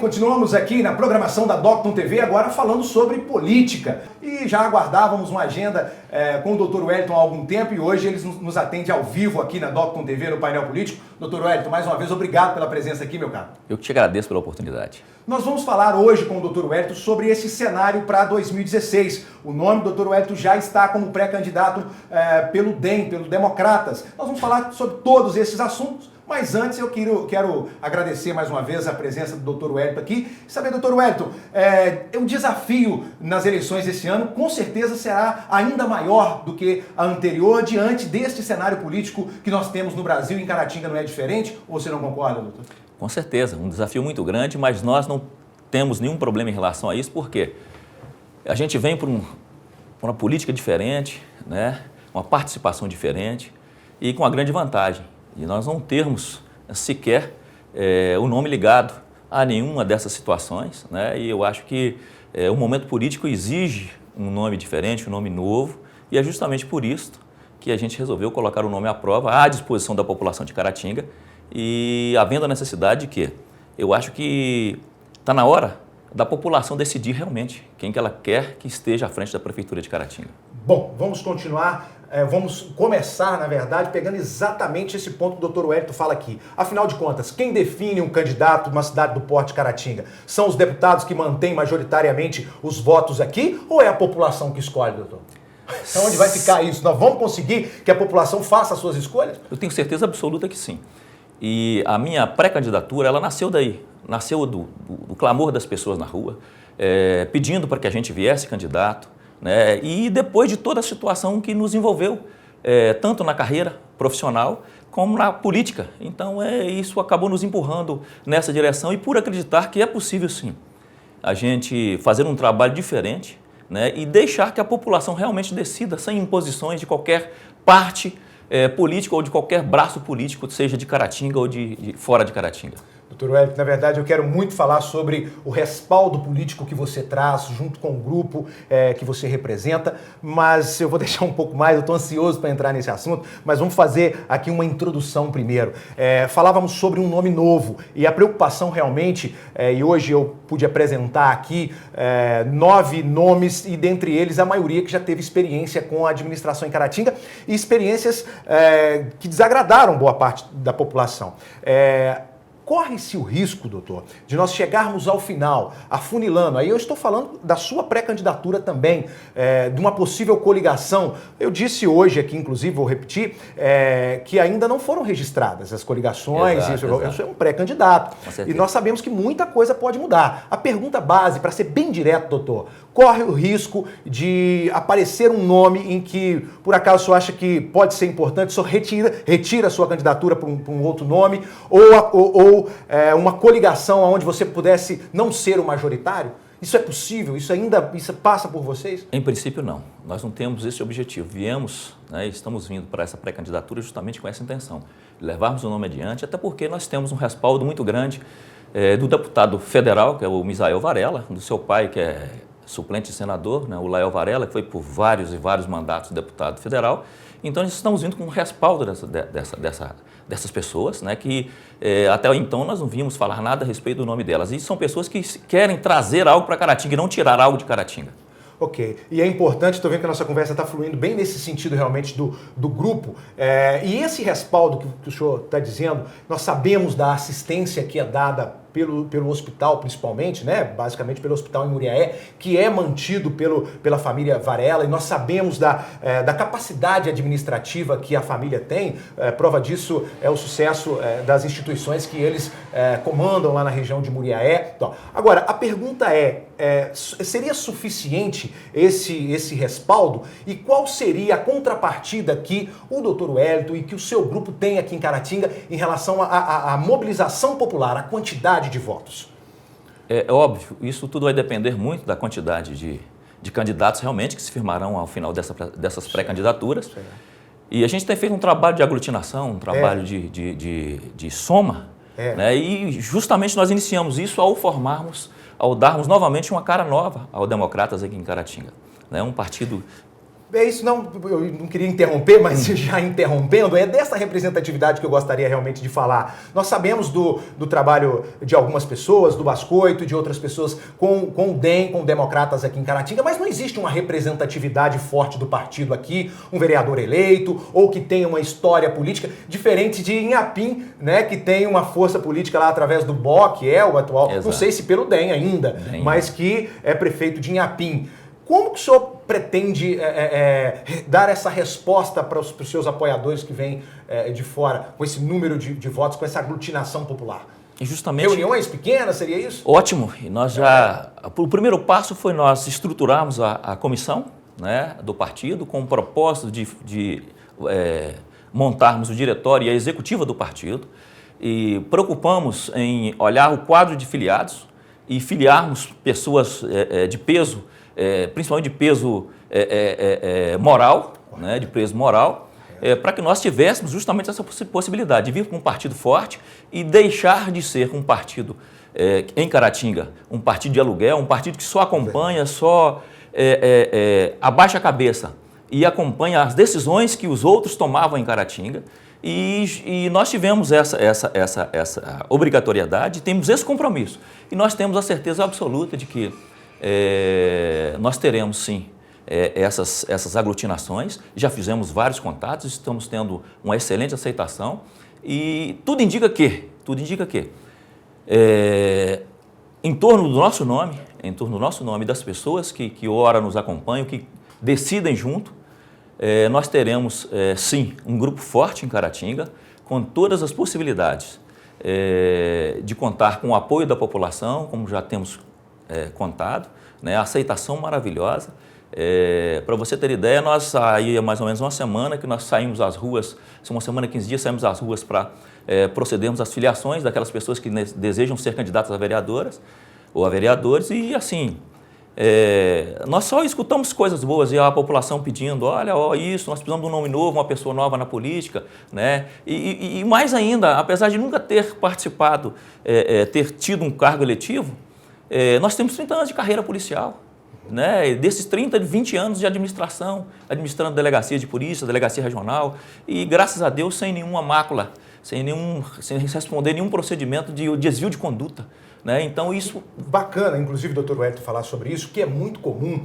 Continuamos aqui na programação da Docton TV, agora falando sobre política. E já aguardávamos uma agenda com o Dr. Wellington há algum tempo e hoje ele nos atende ao vivo aqui na Docton TV, no painel político. Dr. Wellington, mais uma vez, obrigado pela presença aqui, meu caro. Eu te agradeço pela oportunidade. Nós vamos falar hoje com o Dr. Wellington sobre esse cenário para 2016. O nome do Dr. Wellington já está como pré-candidato pelo DEM, pelo Democratas. Nós vamos falar sobre todos esses assuntos. Mas antes eu quero agradecer mais uma vez a presença do Dr. Wellington aqui. Saber, Dr. Wellington, o desafio nas eleições desse ano com certeza será ainda maior do que a anterior, diante deste cenário político que nós temos no Brasil. Em Caratinga não é diferente? Ou você não concorda, doutor? Com certeza, um desafio muito grande, mas nós não temos nenhum problema em relação a isso, porque a gente vem por uma política diferente, né? Uma participação diferente e com uma grande vantagem. E nós não termos sequer o nome ligado a nenhuma dessas situações, né? E eu acho que o momento político exige um nome diferente, um nome novo, e é justamente por isso que a gente resolveu colocar o nome à prova, à disposição da população de Caratinga, e havendo a necessidade de que eu acho que está na hora da população decidir realmente quem que ela quer que esteja à frente da Prefeitura de Caratinga. Bom, vamos continuar. Vamos começar, na verdade, pegando exatamente esse ponto que o Dr. Wellington fala aqui. Afinal de contas, quem define um candidato numa cidade do porte de Caratinga? São os deputados que mantêm majoritariamente os votos aqui ou é a população que escolhe, doutor? Então, onde vai ficar isso? Nós vamos conseguir que a população faça as suas escolhas? Eu tenho certeza absoluta que sim. E a minha pré-candidatura, ela nasceu daí. Nasceu do clamor das pessoas na rua, pedindo para que a gente viesse candidato. Né? E depois de toda a situação que nos envolveu, tanto na carreira profissional como na política. Então, isso acabou nos empurrando nessa direção e por acreditar que é possível, sim, a gente fazer um trabalho diferente, né? E deixar que a população realmente decida sem imposições de qualquer parte política ou de qualquer braço político, seja de Caratinga ou de fora de Caratinga. Dr. Wellington, na verdade eu quero muito falar sobre o respaldo político que você traz junto com o grupo que você representa, mas eu vou deixar um pouco mais, eu estou ansioso para entrar nesse assunto, mas vamos fazer aqui uma introdução primeiro. Falávamos sobre um nome novo e a preocupação realmente, e hoje eu pude apresentar aqui 9 nomes e dentre eles a maioria que já teve experiência com a administração em Caratinga e experiências que desagradaram boa parte da população. Corre-se o risco, doutor, de nós chegarmos ao final, afunilando, aí eu estou falando da sua pré-candidatura também, de uma possível coligação. Eu disse hoje aqui, inclusive, vou repetir, que ainda não foram registradas as coligações, eu sou um pré-candidato, e nós sabemos que muita coisa pode mudar. A pergunta base, para ser bem direto, doutor, corre o risco de aparecer um nome em que, por acaso, o senhor acha que pode ser importante, o senhor retira a sua candidatura para um outro nome, ou uma coligação onde você pudesse não ser o majoritário? Isso é possível? Isso passa por vocês? Em princípio, não. Nós não temos esse objetivo. Viemos, né, estamos vindo para essa pré-candidatura justamente com essa intenção, levarmos o nome adiante, até porque nós temos um respaldo muito grande do deputado federal, que é o Misael Varela, do seu pai, que é suplente de senador, né, o Lael Varela, que foi por vários e vários mandatos deputado federal. Então, nós estamos vindo com um respaldo dessas pessoas, né, que até então nós não vimos falar nada a respeito do nome delas. E são pessoas que querem trazer algo para Caratinga e não tirar algo de Caratinga. Ok. E é importante, estou vendo que a nossa conversa está fluindo bem nesse sentido realmente do grupo. E esse respaldo que o senhor está dizendo, nós sabemos da assistência que é dada pelo hospital, principalmente, né? Basicamente pelo hospital em Muriaé, que é mantido pela família Varela, e nós sabemos da capacidade administrativa que a família tem. Prova disso é o sucesso das instituições que eles comandam lá na região de Muriaé. Então, agora, a pergunta seria suficiente esse respaldo? E qual seria a contrapartida que o Dr. Wellington e que o seu grupo tem aqui em Caratinga em relação à mobilização popular, à quantidade de votos? É óbvio, isso tudo vai depender muito da quantidade de candidatos realmente que se firmarão ao final dessas pré-candidaturas. E a gente tem feito um trabalho de aglutinação, um trabalho de soma, né? E justamente nós iniciamos isso ao darmos novamente uma cara nova ao Democratas aqui em Caratinga. Né? Um partido É isso, não, eu não queria interromper, mas já interrompendo, é dessa representatividade que eu gostaria realmente de falar. Nós sabemos do trabalho de algumas pessoas, do Bascoito e de outras pessoas com o DEM, com democratas aqui em Caratinga, mas não existe uma representatividade forte do partido aqui, um vereador eleito, ou que tenha uma história política, diferente de Inhapim, né, que tem uma força política lá através do BOC, que é o atual, Exato. Não sei se pelo DEM ainda, mas que é prefeito de Inhapim. Como que o senhor pretende dar essa resposta para os seus apoiadores que vêm de fora, com esse número de votos, com essa aglutinação popular? E justamente, reuniões pequenas, seria isso? Ótimo. E nós já... O primeiro passo foi nós estruturarmos a comissão, né, do partido com o propósito de montarmos o diretório e a executiva do partido e preocupamos em olhar o quadro de filiados e filiarmos pessoas de peso, principalmente de peso moral, né, de peso moral, para que nós tivéssemos justamente essa possibilidade de vir com um partido forte e deixar de ser um partido em Caratinga, um partido de aluguel, um partido que só acompanha, só abaixa a cabeça e acompanha as decisões que os outros tomavam em Caratinga. E nós tivemos essa obrigatoriedade, temos esse compromisso. E nós temos a certeza absoluta de que nós teremos, sim, essas aglutinações. Já fizemos vários contatos, estamos tendo uma excelente aceitação. E tudo indica que em torno do nosso nome e das pessoas que ora nos acompanham, que decidem junto, nós teremos, sim, um grupo forte em Caratinga, com todas as possibilidades de contar com o apoio da população, como já temos contado, né, a aceitação maravilhosa. Para você ter ideia, nós aí mais ou menos uma semana que nós saímos às ruas, uma semana, 15 dias, saímos às ruas para procedermos às filiações daquelas pessoas que desejam ser candidatas a vereadoras ou a vereadores e assim... nós só escutamos coisas boas e a população pedindo, olha, isso, nós precisamos de um nome novo, uma pessoa nova na política, né? E mais ainda, apesar de nunca ter participado, ter tido um cargo eletivo, nós temos 30 anos de carreira policial, né? Desses 30, 20 anos de administração, administrando delegacia de polícia, delegacia regional e graças a Deus sem nenhuma mácula, sem responder nenhum procedimento de desvio de conduta. Né? Então isso... Bacana, inclusive, doutor Wellington, falar sobre isso, que é muito comum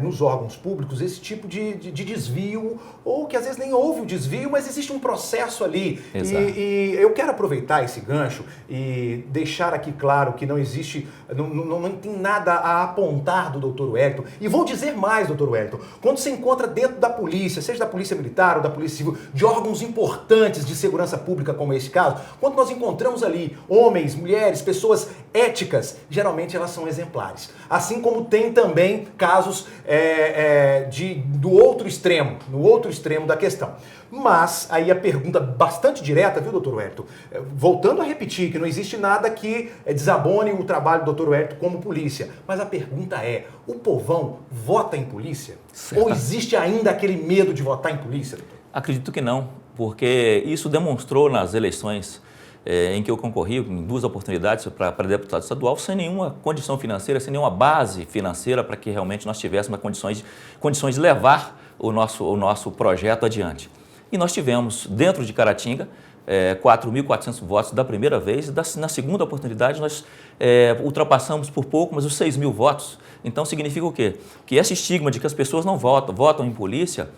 nos órgãos públicos esse tipo de desvio, ou que às vezes nem houve o desvio, mas existe um processo ali. E eu quero aproveitar esse gancho e deixar aqui claro que não existe, não tem nada a apontar do doutor Wellington. E vou dizer mais, doutor Wellington, quando você encontra dentro da polícia, seja da polícia militar ou da polícia civil, de órgãos importantes de segurança pública, como esse caso, quando nós encontramos ali homens, mulheres, pessoas éticas, geralmente elas são exemplares. Assim como tem também casos do outro extremo, no outro extremo da questão. Mas aí a pergunta bastante direta, viu, doutor Wellington? Voltando a repetir que não existe nada que desabone o trabalho do doutor Wellington como polícia. Mas a pergunta é, o povão vota em polícia? Certo. Ou existe ainda aquele medo de votar em polícia, doutor? Acredito que não, porque isso demonstrou nas eleições em que eu concorri em 2 oportunidades para deputado estadual, sem nenhuma condição financeira, sem nenhuma base financeira para que realmente nós tivéssemos condições de levar o nosso projeto adiante. E nós tivemos, dentro de Caratinga, 4.400 votos da primeira vez, e na segunda oportunidade nós ultrapassamos por pouco, mas os 6.000 votos. Então significa o quê? Que esse estigma de que as pessoas não votam em polícia,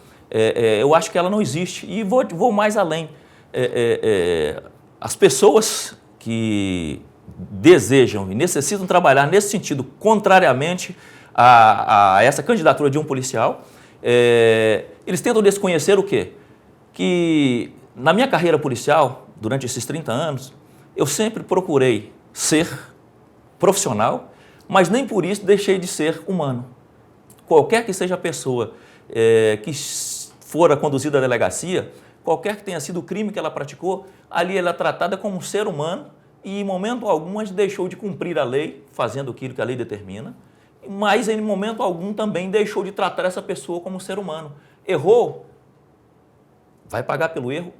eu acho que ela não existe. E vou mais além. As pessoas que desejam e necessitam trabalhar nesse sentido, contrariamente a essa candidatura de um policial, eles tentam desconhecer o quê? Que na minha carreira policial, durante esses 30 anos, eu sempre procurei ser profissional, mas nem por isso deixei de ser humano. Qualquer que seja a pessoa que fora conduzida à delegacia, qualquer que tenha sido o crime que ela praticou, ali ela é tratada como um ser humano e em momento algum a gente deixou de cumprir a lei, fazendo aquilo que a lei determina, mas em momento algum também deixou de tratar essa pessoa como um ser humano. Errou, vai pagar pelo erro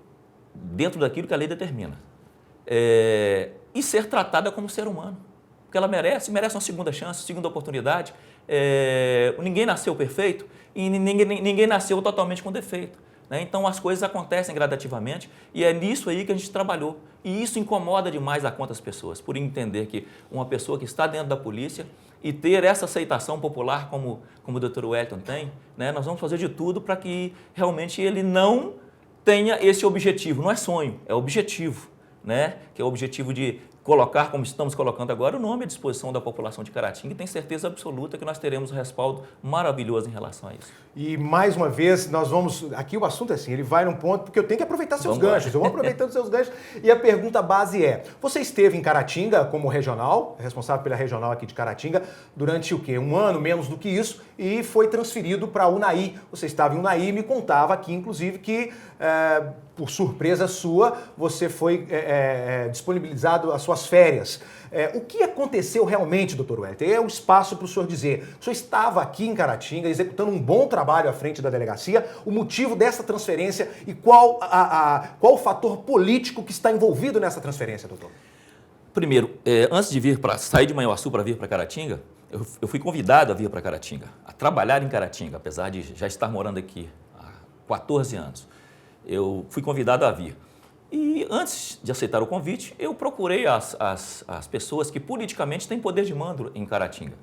dentro daquilo que a lei determina. E ser tratada como ser humano. porque ela merece uma segunda chance, segunda oportunidade. Ninguém nasceu perfeito e ninguém nasceu totalmente com defeito. Né? Então as coisas acontecem gradativamente e é nisso aí que a gente trabalhou. E isso incomoda demais a conta das pessoas, por entender que uma pessoa que está dentro da polícia e ter essa aceitação popular como o Dr. Wellington tem, né? Nós vamos fazer de tudo para que realmente ele não tenha esse objetivo. Não é sonho, é objetivo, né? Que é o objetivo de colocar, como estamos colocando agora, o nome à disposição da população de Caratinga e tenho certeza absoluta que nós teremos um respaldo maravilhoso em relação a isso. E mais uma vez, nós vamos... Aqui o assunto é assim, ele vai num ponto, porque eu tenho que aproveitar seus ganchos, eu vou aproveitando seus ganchos. E a pergunta base é, você esteve em Caratinga como regional, responsável pela regional aqui de Caratinga, durante o quê? Um ano, menos do que isso, e foi transferido para Unai. Você estava em Unai e me contava aqui, inclusive, que... por surpresa sua, você foi disponibilizado as suas férias. O que aconteceu realmente, Dr. Wellington? É o espaço para o senhor dizer. O senhor estava aqui em Caratinga, executando um bom trabalho à frente da delegacia, o motivo dessa transferência e qual o fator político que está envolvido nessa transferência, doutor? Primeiro, antes de sair de Manhuaçu para vir para Caratinga, eu fui convidado a vir para Caratinga, a trabalhar em Caratinga, apesar de já estar morando aqui há 14 anos. Eu fui convidado a vir. E antes de aceitar o convite, eu procurei as pessoas que politicamente têm poder de mando em Caratinga.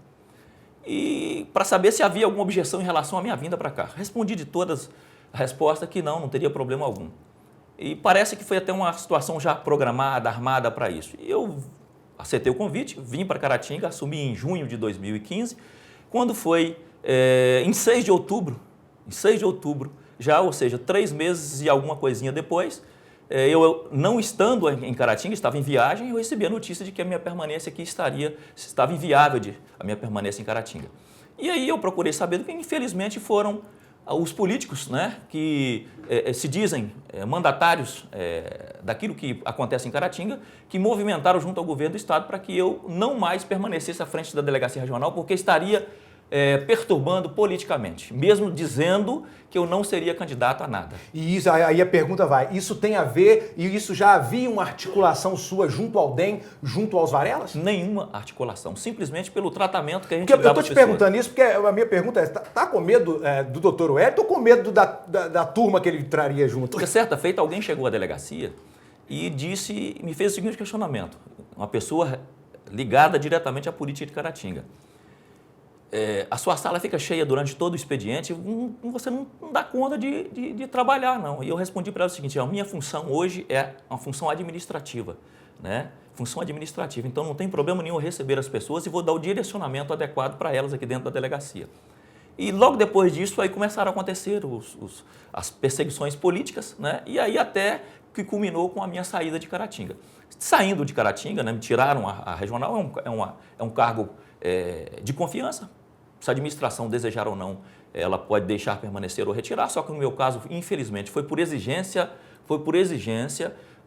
E para saber se havia alguma objeção em relação à minha vinda para cá. Respondi de todas a resposta que não teria problema algum. E parece que foi até uma situação já programada, armada para isso. E eu aceitei o convite, vim para Caratinga, assumi em junho de 2015, quando foi em 6 de outubro, já, ou seja, 3 meses e alguma coisinha depois, eu não estando em Caratinga, estava em viagem, eu recebi a notícia de que a minha permanência aqui estava inviável a minha permanência em Caratinga. E aí eu procurei saber do que, infelizmente, foram os políticos, né, que se dizem mandatários daquilo que acontece em Caratinga, que movimentaram junto ao governo do Estado para que eu não mais permanecesse à frente da delegacia regional, porque estaria perturbando politicamente, mesmo dizendo que eu não seria candidato a nada. E isso, aí a pergunta vai, isso tem a ver, e isso já havia uma articulação sua junto ao DEM, junto aos Varelas? Nenhuma articulação, simplesmente pelo tratamento que a gente dá para as pessoas. Eu estou te perguntando isso porque a minha pergunta é, tá com medo do Dr. Wellington ou com medo da turma que ele traria junto? Porque certa feita alguém chegou à delegacia e me fez o seguinte questionamento, uma pessoa ligada diretamente à política de Caratinga. A sua sala fica cheia durante todo o expediente, você não dá conta de trabalhar, não. E eu respondi para ela o seguinte, a minha função hoje é uma função administrativa, né? Função administrativa, então não tem problema nenhum eu receber as pessoas e vou dar o direcionamento adequado para elas aqui dentro da delegacia. E logo depois disso, aí começaram a acontecer as perseguições políticas, né? E aí até que culminou com a minha saída de Caratinga. Saindo de Caratinga, né, me tiraram a regional, é um cargo de confiança. Se a administração desejar ou não, ela pode deixar permanecer ou retirar, só que no meu caso, infelizmente, foi por exigência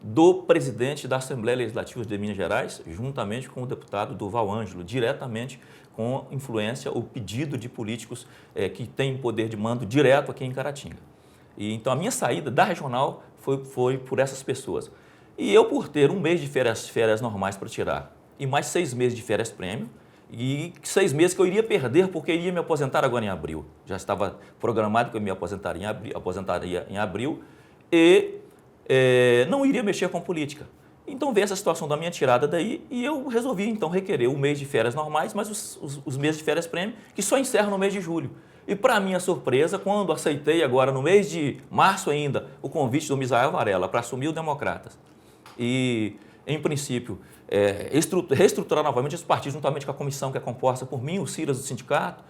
do presidente da Assembleia Legislativa de Minas Gerais, juntamente com o deputado Durval Ângelo, diretamente com influência ou pedido de políticos que têm poder de mando direto aqui em Caratinga. E, então, a minha saída da regional foi por essas pessoas. E eu, por ter 1 mês de férias normais para tirar e mais 6 meses de férias prêmio, e 6 meses que eu iria perder porque iria me aposentar agora em abril. Já estava programado que eu me aposentaria em abril e não iria mexer com política. Então veio essa situação da minha tirada daí e eu resolvi então requerer 1 mês de férias normais, mas os meses de férias prêmio que só encerram no mês de julho. E para minha surpresa, quando aceitei agora no mês de março ainda o convite do Misael Varela para assumir o Democratas e em princípio, reestruturar novamente os partidos, juntamente com a comissão que é composta por mim, o Ciras do sindicato,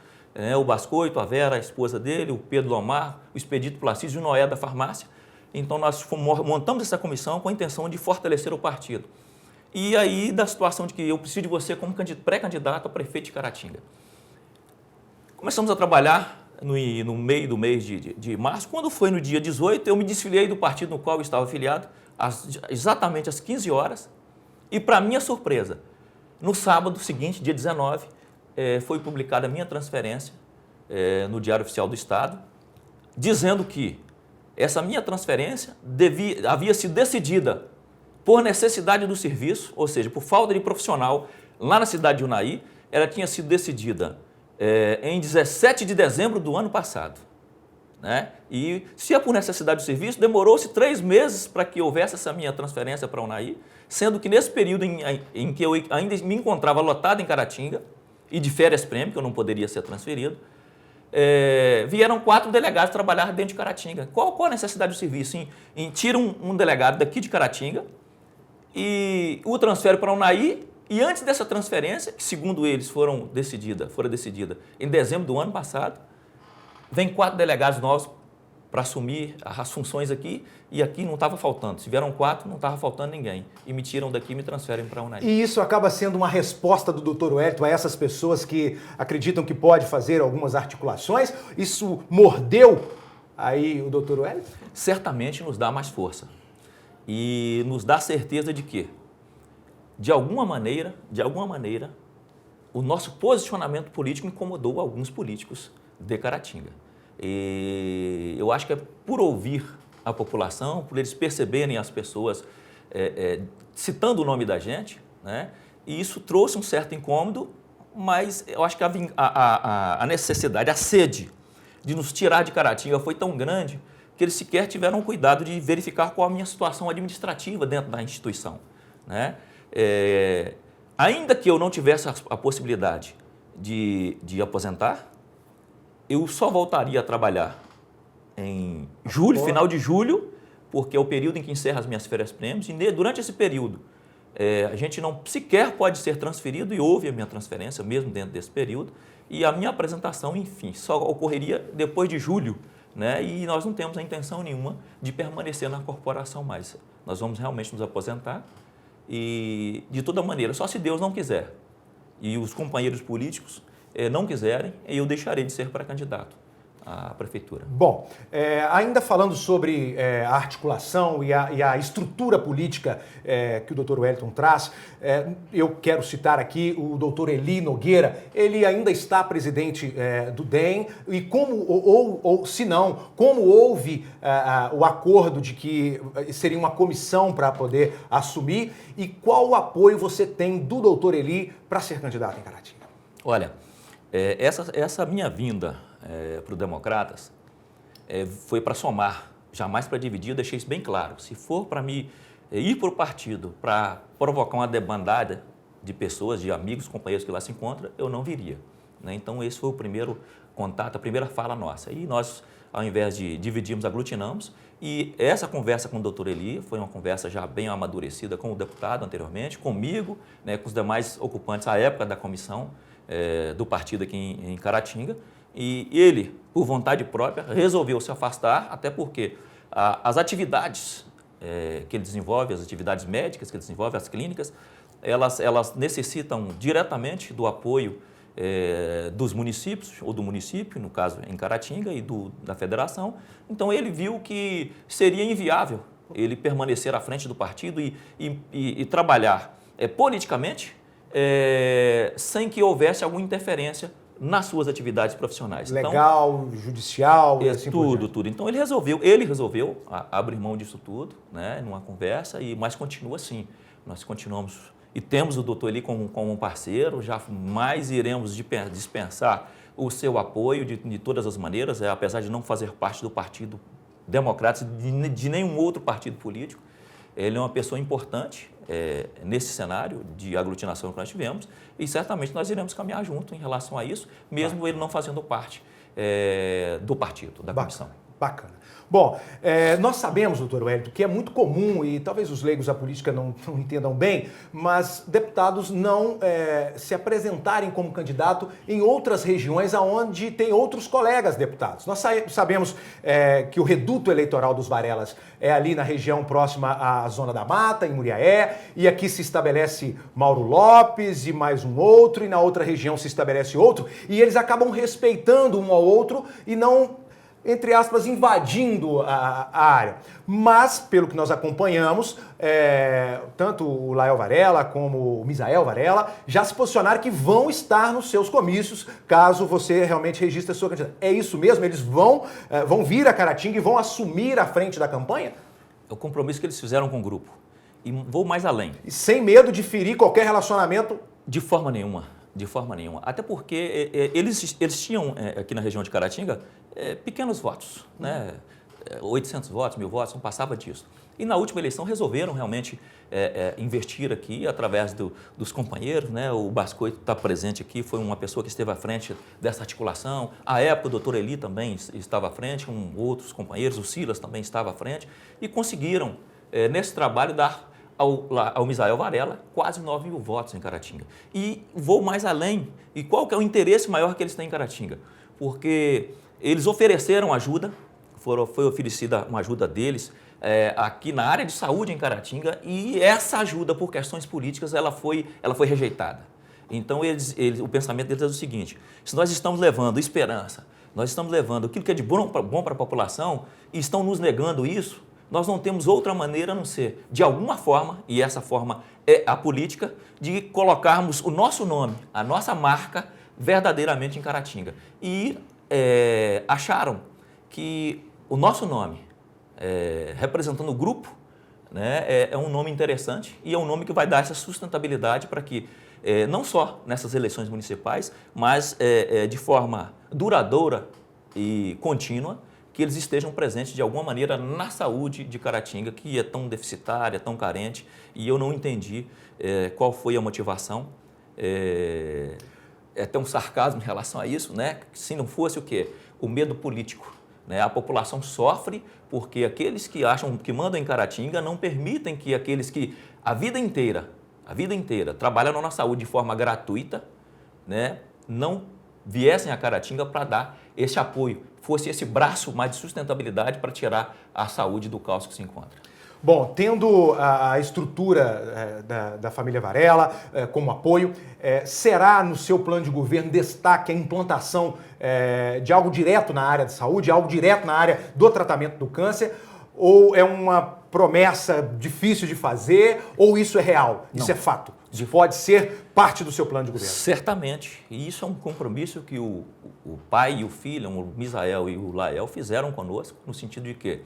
o Bascoito, a Vera, a esposa dele, o Pedro Lomar, o Expedito Placídio e o Noé da farmácia. Então, nós montamos essa comissão com a intenção de fortalecer o partido. E aí, da situação de que eu preciso de você como pré-candidato a prefeito de Caratinga. Começamos a trabalhar no meio do mês de março. Quando foi no dia 18, eu me desfiliei do partido no qual eu estava afiliado, exatamente às 15 horas, e para minha surpresa, no sábado seguinte, dia 19, foi publicada a minha transferência no Diário Oficial do Estado, dizendo que essa minha transferência havia sido decidida por necessidade do serviço, ou seja, por falta de profissional, lá na cidade de Unai, ela tinha sido decidida em 17 de dezembro do ano passado. Né? E se é por necessidade do serviço, demorou-se 3 meses para que houvesse essa minha transferência para Unai, sendo que nesse período em que eu ainda me encontrava lotado em Caratinga e de férias prêmio, que eu não poderia ser transferido, vieram 4 delegados trabalhar dentro de Caratinga. Qual a necessidade do serviço? Tira um delegado daqui de Caratinga e o transfere para Unai, e antes dessa transferência, que segundo eles foram decidida em dezembro do ano passado, vem 4 delegados novos para assumir as funções aqui, e aqui não estava faltando. Se vieram 4, não estava faltando ninguém. E me tiram daqui e me transferem para a Unai. E isso acaba sendo uma resposta do Dr. Wellington a essas pessoas que acreditam que pode fazer algumas articulações? Isso mordeu aí o Dr. Wellington? Certamente nos dá mais força. E nos dá certeza de que, de alguma maneira, o nosso posicionamento político incomodou alguns políticos de Caratinga. E eu acho que é por ouvir a população, por eles perceberem as pessoas citando o nome da gente, né? E isso trouxe um certo incômodo, mas eu acho que a necessidade, a sede de nos tirar de Caratinga foi tão grande que eles sequer tiveram cuidado de verificar qual a minha situação administrativa dentro da instituição, né? Ainda que eu não tivesse a possibilidade de aposentar, eu só voltaria a trabalhar em julho, final de julho, porque é o período em que encerra as minhas férias prêmios, e durante esse período a gente não sequer pode ser transferido, e houve a minha transferência mesmo dentro desse período, e a minha apresentação, enfim, só ocorreria depois de julho, né? E nós não temos a intenção nenhuma de permanecer na corporação mais. Nós vamos realmente nos aposentar e, de toda maneira, só se Deus não quiser e os companheiros políticos não quiserem, eu deixarei de ser pré-candidato à prefeitura. Bom, ainda falando sobre a articulação e a estrutura política que o Dr. Wellington traz, eu quero citar aqui o Dr. Eli Nogueira. Ele ainda está presidente do DEM, e ou se não, como houve o acordo de que seria uma comissão para poder assumir, e qual o apoio você tem do Dr. Eli para ser candidato em Caratinga? Olha, essa minha vinda para o Democratas foi para somar, jamais para dividir. Eu deixei isso bem claro. Se for para mim ir para o partido para provocar uma debandada de pessoas, de amigos, companheiros que lá se encontram, eu não viria, né? Então esse foi o primeiro contato, a primeira fala nossa. E nós, ao invés de dividirmos, aglutinamos. E essa conversa com o Dr. Eli foi uma conversa já bem amadurecida com o deputado anteriormente, comigo, né, com os demais ocupantes à época da comissão do partido aqui em Caratinga. E ele, por vontade própria, resolveu se afastar, até porque as atividades que ele desenvolve, as atividades médicas que ele desenvolve, as clínicas, elas necessitam diretamente do apoio dos municípios, ou do município, no caso em Caratinga, e da federação. Então ele viu que seria inviável ele permanecer à frente do partido e trabalhar politicamente sem que houvesse alguma interferência nas suas atividades profissionais. Legal, então, judicial e assim por diante. Tudo. Então ele resolveu abrir mão disso tudo, né, numa conversa, mas continua assim. Nós continuamos e temos o doutor Eli como um parceiro, jamais iremos dispensar o seu apoio de todas as maneiras, apesar de não fazer parte do Partido Democrata, de nenhum outro partido político. Ele é uma pessoa importante nesse cenário de aglutinação que nós tivemos, e certamente nós iremos caminhar junto em relação a isso, mesmo ele não fazendo parte do partido, da comissão. Bacana. Bom, nós sabemos, doutor Wellington, que é muito comum, e talvez os leigos da política não entendam bem, mas deputados não se apresentarem como candidato em outras regiões onde tem outros colegas deputados. Nós sabemos que o reduto eleitoral dos Varelas é ali na região próxima à Zona da Mata, em Muriaé, e aqui se estabelece Mauro Lopes e mais um outro, e na outra região se estabelece outro, e eles acabam respeitando um ao outro e não, entre aspas, invadindo a área. Mas, pelo que nós acompanhamos, tanto o Lael Varela como o Misael Varela já se posicionaram que vão estar nos seus comícios, caso você realmente registre a sua candidatura. É isso mesmo? Eles vão vir a Caratinga e vão assumir a frente da campanha? É o compromisso que eles fizeram com o grupo. E vou mais além. E sem medo de ferir qualquer relacionamento? De forma nenhuma, de forma nenhuma. Até porque eles tinham, aqui na região de Caratinga, pequenos votos, né? 800 votos, 1000 votos, não passava disso. E na última eleição resolveram realmente investir aqui através dos companheiros, né? O Bascoito está presente aqui, foi uma pessoa que esteve à frente dessa articulação. À época o doutor Eli também estava à frente, com outros companheiros, o Silas também estava à frente, e conseguiram, nesse trabalho, dar ao Misael Varela quase 9.000 votos em Caratinga. E vou mais além. E qual que é o interesse maior que eles têm em Caratinga? Porque eles ofereceram ajuda, foi oferecida uma ajuda deles aqui na área de saúde em Caratinga, e essa ajuda, por questões políticas, ela foi rejeitada. Então, o pensamento deles é o seguinte: se nós estamos levando esperança, nós estamos levando aquilo que é de bom para a população e estão nos negando isso, nós não temos outra maneira a não ser, de alguma forma, e essa forma é a política, de colocarmos o nosso nome, a nossa marca, verdadeiramente em Caratinga. E acharam que o nosso nome, representando o grupo, né, é um nome interessante e é um nome que vai dar essa sustentabilidade para que, não só nessas eleições municipais, mas de forma duradoura e contínua, que eles estejam presentes de alguma maneira na saúde de Caratinga, que é tão deficitária, tão carente, e eu não entendi qual foi a motivação. É até um sarcasmo em relação a isso, né? Se não fosse o quê? O medo político. Né? A população sofre porque aqueles que acham que mandam em Caratinga não permitem que aqueles que a vida inteira trabalharam na saúde de forma gratuita, né, não viessem a Caratinga para dar esse apoio, fosse esse braço mais de sustentabilidade para tirar a saúde do caos que se encontra. Bom, tendo a estrutura da família Varela como apoio, será no seu plano de governo destaque a implantação de algo direto na área de saúde, algo direto na área do tratamento do câncer? Ou é uma promessa difícil de fazer, ou isso é real? Isso é fato? Isso pode ser parte do seu plano de governo? Certamente. E isso é um compromisso que o pai e o filho, o Misael e o Lael, fizeram conosco, no sentido de que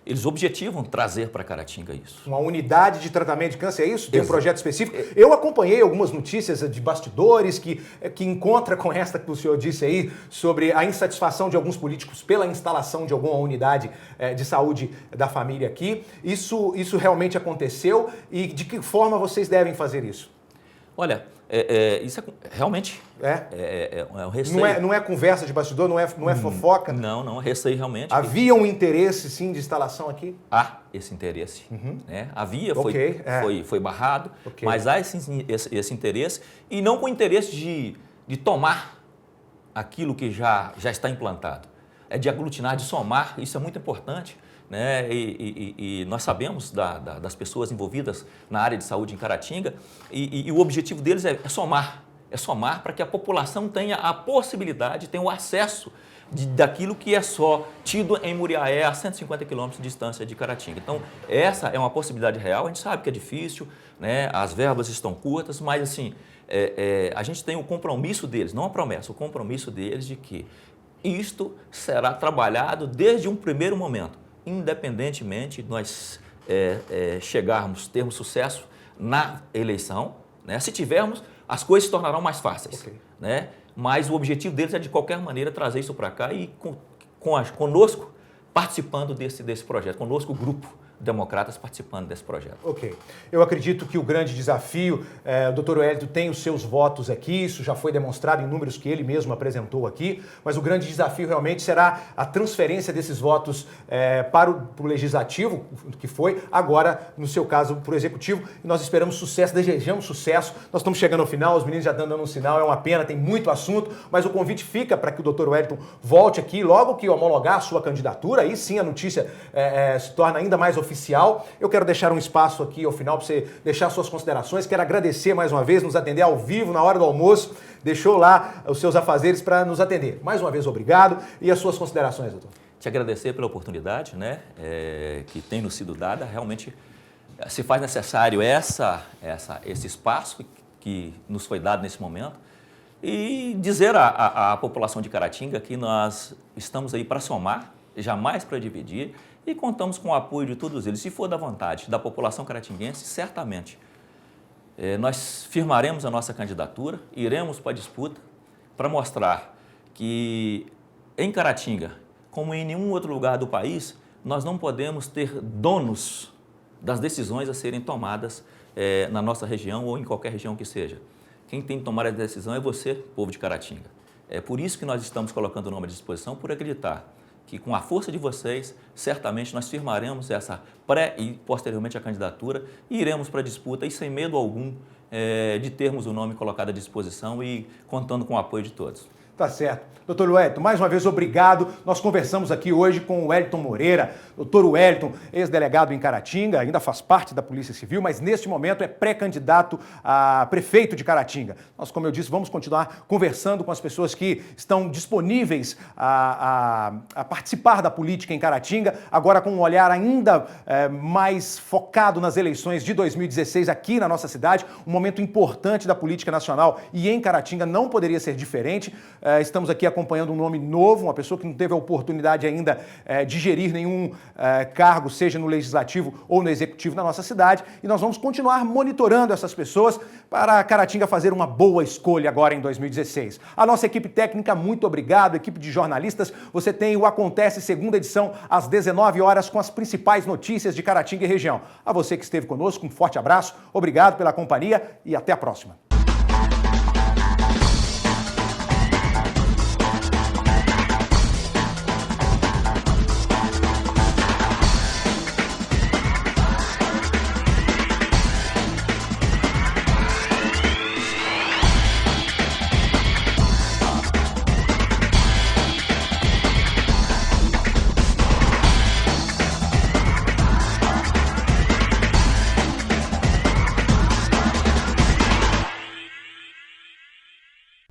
eles objetivam trazer para Caratinga isso. Uma unidade de tratamento de câncer, é isso? Tem um projeto específico? Eu acompanhei algumas notícias de bastidores que encontra com esta que o senhor disse aí, sobre a insatisfação de alguns políticos pela instalação de alguma unidade de saúde da família aqui. Isso realmente aconteceu? E de que forma vocês devem fazer isso? Olha, isso realmente é um receio. Não é conversa de bastidor, não é fofoca? Não, é receio realmente. Havia um interesse, sim, de instalação aqui? Há esse interesse. Né? Havia, foi barrado, mas há esse interesse, e não com o interesse de tomar aquilo que já está implantado. É de aglutinar, de somar, isso é muito importante. Né? E nós sabemos das pessoas envolvidas na área de saúde em Caratinga, e o objetivo deles é somar para que a população tenha a possibilidade, tenha o acesso daquilo que é só tido em Muriaé, a 150 quilômetros de distância de Caratinga. Então, essa é uma possibilidade real. A gente sabe que é difícil, né? As verbas estão curtas, mas assim, a gente tem o compromisso deles, não a promessa, o compromisso deles de que isto será trabalhado desde um primeiro momento, independentemente de nós termos sucesso na eleição, né? Se tivermos, as coisas se tornarão mais fáceis. Né? Mas o objetivo deles é, de qualquer maneira, trazer isso para cá e conosco participando desse projeto, conosco o grupo Democratas participando desse projeto. Ok. Eu acredito que o grande desafio, o Dr. Wellington tem os seus votos aqui, isso já foi demonstrado em números que ele mesmo apresentou aqui, mas o grande desafio realmente será a transferência desses votos para o Legislativo, que foi, agora, no seu caso, para o Executivo. E nós esperamos sucesso, desejamos sucesso. Nós estamos chegando ao final, os meninos já estão dando um sinal, é uma pena, tem muito assunto, mas o convite fica para que o Dr. Wellington volte aqui, logo que homologar a sua candidatura, aí sim a notícia se torna ainda mais oficial. Eu quero deixar um espaço aqui ao final para você deixar suas considerações. Quero agradecer mais uma vez, nos atender ao vivo na hora do almoço. Deixou lá os seus afazeres para nos atender. Mais uma vez, obrigado. E as suas considerações, doutor? Te agradecer pela oportunidade, né, que tem nos sido dada. Realmente se faz necessário esse espaço que nos foi dado nesse momento. E dizer à população de Caratinga que nós estamos aí para somar, jamais para dividir, e contamos com o apoio de todos eles. Se for da vontade da população caratinguense, certamente nós firmaremos a nossa candidatura, iremos para a disputa para mostrar que em Caratinga, como em nenhum outro lugar do país, nós não podemos ter donos das decisões a serem tomadas na nossa região ou em qualquer região que seja. Quem tem que tomar a decisão é você, povo de Caratinga. É por isso que nós estamos colocando o nome à disposição, por acreditar que com a força de vocês, certamente nós firmaremos essa e posteriormente a candidatura e iremos para a disputa e sem medo algum de termos o nome colocado à disposição e contando com o apoio de todos. Tá certo. Doutor Wellington, mais uma vez, obrigado. Nós conversamos aqui hoje com o Wellington Moreira. Doutor Wellington, ex-delegado em Caratinga, ainda faz parte da Polícia Civil, mas neste momento é pré-candidato a prefeito de Caratinga. Nós, como eu disse, vamos continuar conversando com as pessoas que estão disponíveis a participar da política em Caratinga, agora com um olhar ainda mais focado nas eleições de 2016 aqui na nossa cidade, um momento importante da política nacional e em Caratinga não poderia ser diferente. Estamos aqui acompanhando um nome novo, uma pessoa que não teve a oportunidade ainda de gerir nenhum cargo, seja no Legislativo ou no Executivo na nossa cidade, e nós vamos continuar monitorando essas pessoas para Caratinga fazer uma boa escolha agora em 2016. A nossa equipe técnica, muito obrigado, equipe de jornalistas, você tem o Acontece, segunda edição, às 19 horas, com as principais notícias de Caratinga e região. A você que esteve conosco, um forte abraço, obrigado pela companhia e até a próxima.